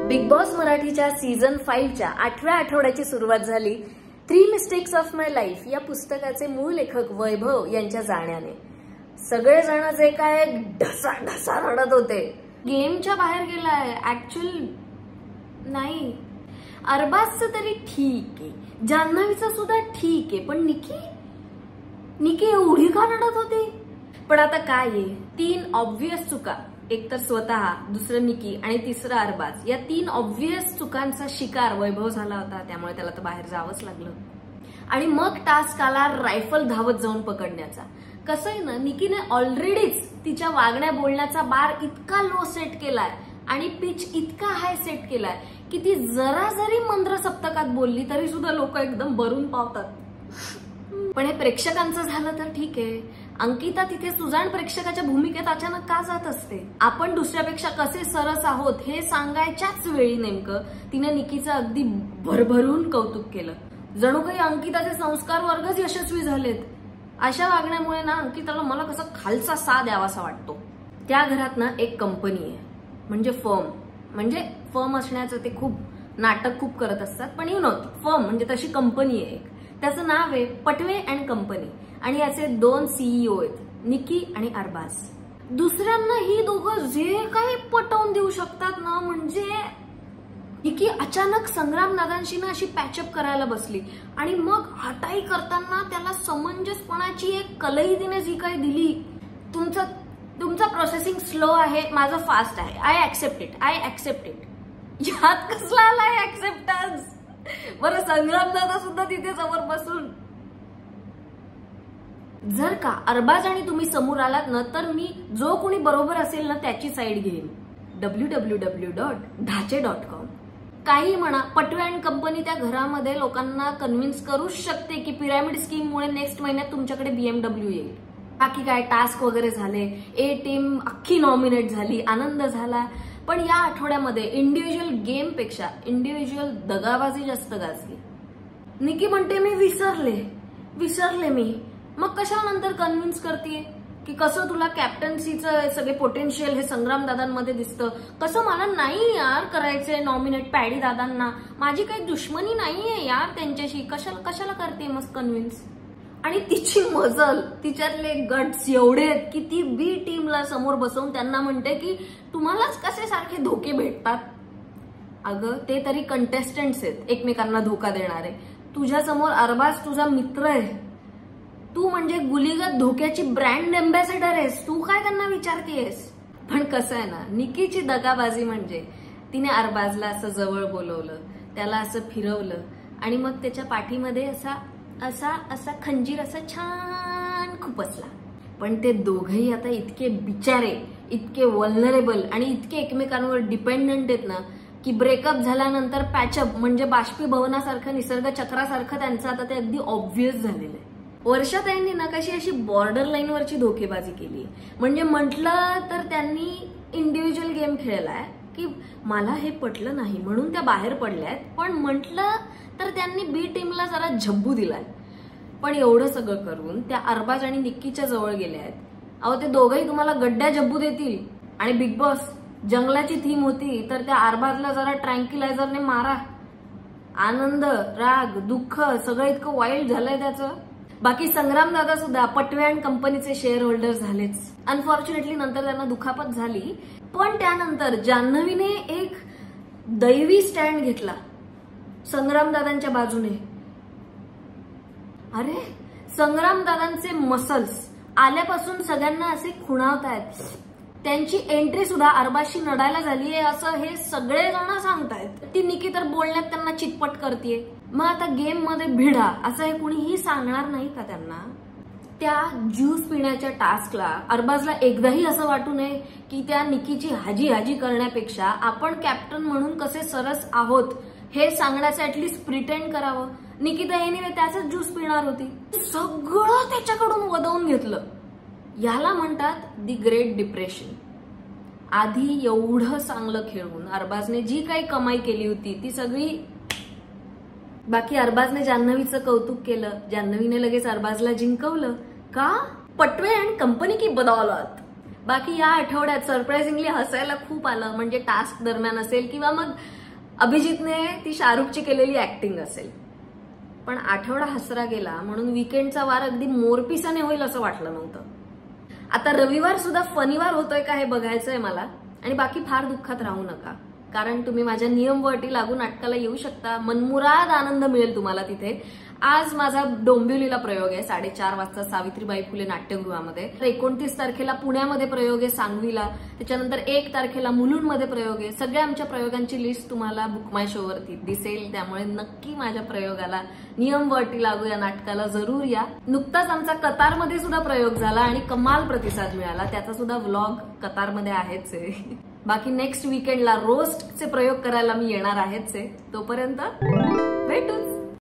Big boss मराठीच्या season 5च्या 8व्या आठवड्याची सुरुवात झाली 3 मिस्टेक्स ऑफ माय लाईफ या पुस्तकाचे मूळ लेखक वैभव यांच्या जाण्याने. सगळेजण जे काय ढसा ढसा रडत होते. गेमच्या बाहेर गेलाय ऍक्च्युअल नाही. अरबाजचं तरी ठीक आहे, जान्हवीचं सुद्धा ठीक आहे, पण निकी एवढी का रडत होती? पण आता काय आहे, 3 ऑब्व्हियस चुका, एक तर स्वतः, दुसरं निकी आणि तिसरं अरबाज, या 3 ऑब्व्हियस चुकांचा शिकार वैभव झाला होता. त्यामुळे त्याला तर बाहेर जावंच लागलं. आणि मग टास्क आला रायफल धावत जाऊन पकडण्याचा. कसं आहे ना, निकीने ऑलरेडीच तिच्या वागण्या बोलण्याचा बार इतका लो सेट केलाय आणि पिच इतका हाय सेट केलाय की ती जरा जरी मंद्र सप्तकात बोलली तरी सुद्धा लोक एकदम भरून पावतात. पण हे प्रेक्षकांचं झालं तर ठीक आहे. अंकिता तिथे सुजाण प्रेक्षकाच्या भूमिकेत अचानक का जात असते? आपण दुसऱ्यापेक्षा कसे सरस आहोत हे सांगायच्याच वेळी नेमकं तिने निकीचं अगदी भरभरून कौतुक केलं. जणू काही अंकिताचे संस्कार वर्गच यशस्वी झालेत. अशा वागण्यामुळे ना अंकिताला मला कसं खालचा सा द्यावासा वाटतो. त्या घरात ना एक कंपनी आहे, म्हणजे फर्म असण्याचं ते खूप नाटक खूप करत असतात, पण यू नो फर्म म्हणजे तशी कंपनी आहे एक. त्याचं नाव आहे पटवे अँड कंपनी आणि याचे 2 CEO आहेत, निकी आणि अरबाज. दुसऱ्यांना ही दोघं जे काही पटवून देऊ शकतात ना, म्हणजे निकी अचानक संग्राम दादांशी ना अशी पॅचअप करायला बसली आणि मग हटाई करताना त्याला समंजसपणाची एक कलई तिने जी काही दिली. तुमचा प्रोसेसिंग स्लो आहे, माझं फास्ट आहे, आय ऍक्सेप्ट इट. यात कसला आलाय ऍक्सेप्टन्स? बरं, संग्राम दादा सुद्धा तिथे समोर बसून, जर का अरबाज आणि तुम्ही समोर आलात ना तर मी जो कोणी बरोबर असेल ना त्याची साईड घेईन. www.dhache.com. काही म्हणा, पटवे अँड कंपनी त्या घरामध्ये लोकांना कन्व्हिन्स करूच शकते की पिरामिड स्कीममुळे नेक्स्ट महिन्यात तुमच्याकडे BMW येईल. बाकी काय टास्क वगैरे झाले, ए टीम अख्खी नॉमिनेट झाली, आनंद झाला. पण या आठवड्यामध्ये इंडिव्हिज्युअल गेम पेक्षा इंडिव्हिज्युअल दगाबाजी जास्त गाजली. निकी म्हणते मी विसरले मी. मग कशाला नंतर कन्व्हिन्स करते की कसं तुला कॅप्टन्सीचं सगळे पोटेन्शियल हे संग्राम दादांमध्ये दिसतं, कसं मला नाही यार करायचंय नॉमिनेट पॅडी दादांना, माझी काही दुश्मनी नाहीये यार त्यांच्याशी, कशाला करते मस्त कन्व्हिन्स. आणि तिची मजल, तिच्यातले गट्स एवढे आहेत की ती बी टीमला समोर बसवून त्यांना म्हणते की तुम्हालाच कसे सारखे धोके भेटतात. अगं ते तरी कंटेस्टंट्स आहेत एकमेकांना धोका देणारे. तुझ्या समोर अरबाज तुझा मित्र आहे, तू म्हणजे गुलीगत धोक्याची ब्रँड एम्बॅसेडर आहेस, तू काय त्यांना विचारतेस? पण कसं आहे ना, निकीची दगाबाजी म्हणजे तिने अरबाजला असं जवळ बोलवलं, त्याला असं फिरवलं आणि मग त्याच्या पाठीमध्ये असा खंजीर असा छान खुपसला. पण ते दोघही आता इतके बिचारे, इतके वल्नरेबल आणि इतके एकमेकांवर डिपेंडंट आहेत ना की ब्रेकअप झाल्यानंतर पॅचअप म्हणजे बाष्पीभवनासारखं निसर्ग चक्रासारखं त्यांचं आता ते अगदी ऑब्व्हियस झालेलं आहे. वर्षाताईंनी ना कशी अशी बॉर्डर लाईनवरची धोकेबाजी केली. म्हणजे म्हटलं तर त्यांनी इंडिव्हिज्युअल गेम खेळलाय की मला हे पटलं नाही म्हणून त्या बाहेर पडल्यात, पण म्हटलं तर त्यांनी बी टीमला जरा झब्बू दिलाय. पण एवढं सगळं करून त्या अरबाज आणि निक्कीच्या जवळ गेले आहेत. अहो ते दोघंही तुम्हाला गड्ड्या झब्बू देतील. आणि बिग बॉस जंगलाची थीम होती तर त्या अरबाजला जरा ट्रँक्युलायझरने मारा. आनंद, राग, दुःख सगळं इतकं वाईल्ड झालंय त्याचं. बाकी संग्राम दादा सुद्धा पटवे अँड कंपनीचे शेअर होल्डर झालेच. अनफॉर्च्युनेटली नंतर त्यांना दुखापत झाली. पण त्यानंतर जान्हवीने एक दैवी स्टँड घेतला संग्राम दादांच्या बाजूने. अरे संग्राम दादांचे मसल्स आल्यापासून सगळ्यांना असे खुणावतायत. त्यांची एंट्री सुद्धा अरबाजशी नडायला झालीये असं हे सगळेजण सांगतायत. ती निकी तर बोलण्यात त्यांना चितपट करतेय. मग आता गेम मध्ये भिडा असं हे कुणीही सांगणार नाही का त्यांना? त्या ज्यूस पिण्याच्या टास्कला अरबाजला एकदाही असं वाटू नये की त्या निकीची हाजी करण्यापेक्षा आपण कॅप्टन म्हणून कसे सरस आहोत हे सांगण्याचं ऍटलीस्ट प्रिटेंड करावं. निकिता एनिवे त्याच ज्यूस पिणार होती. सगळं त्याच्याकडून वदवून घेतलं. याला म्हणतात दी ग्रेट डिप्रेशन. आधी एवढं चांगलं खेळून अरबाजने जी काही कमाई केली होती ती सगळी. बाकी अरबाजने जान्हवीचं कौतुक केलं, जान्हवीने लगेच अरबाजला जिंकवलं. का? पटवे अँड कंपनी की बदौलत. बाकी या आठवड्यात सरप्राइझिंगली हसायला खूप आलं, म्हणजे टास्क दरम्यान असेल किंवा मग अभिजितने ती शाहरुखची केलेली ऍक्टिंग असेल. पण आठवडा हसरा गेला म्हणून वीकेंडचा वार अगदी मोरपिसाने होईल असं वाटलं नव्हतं. आता रविवार सुद्धा फनीवार होतोय का हे बघायचंय मला. आणि बाकी फार दुःखात राहू नका, कारण तुम्ही माझ्या नियम व अटी लागू नाटकाला येऊ शकता. मनमुराद आनंद मिळेल तुम्हाला तिथे. आज माझा डोंबिवलीला प्रयोग आहे 4:30 वाजता सावित्रीबाई फुले नाट्यगृहामध्ये. 29 तारखेला पुण्यामध्ये प्रयोग आहे सांगवीला. त्याच्यानंतर 1 तारखेला मुलुंडमध्ये प्रयोग आहे. सगळ्या आमच्या प्रयोगांची लिस्ट तुम्हाला बुक माय शो वरती दिसेल. त्यामुळे नक्की माझ्या प्रयोगाला, नियम व अटी लागू या नाटकाला जरूर या. नुकताच आमचा कतारमध्ये सुद्धा प्रयोग झाला आणि कमाल प्रतिसाद मिळाला. त्याचा सुद्धा व्लॉग कतारमध्ये आहेच आहे. बाकी नेक्स्ट वीकेंडला रोस्टचे प्रयोग करायला मी येणार आहेच आहे. तोपर्यंत भेटूच.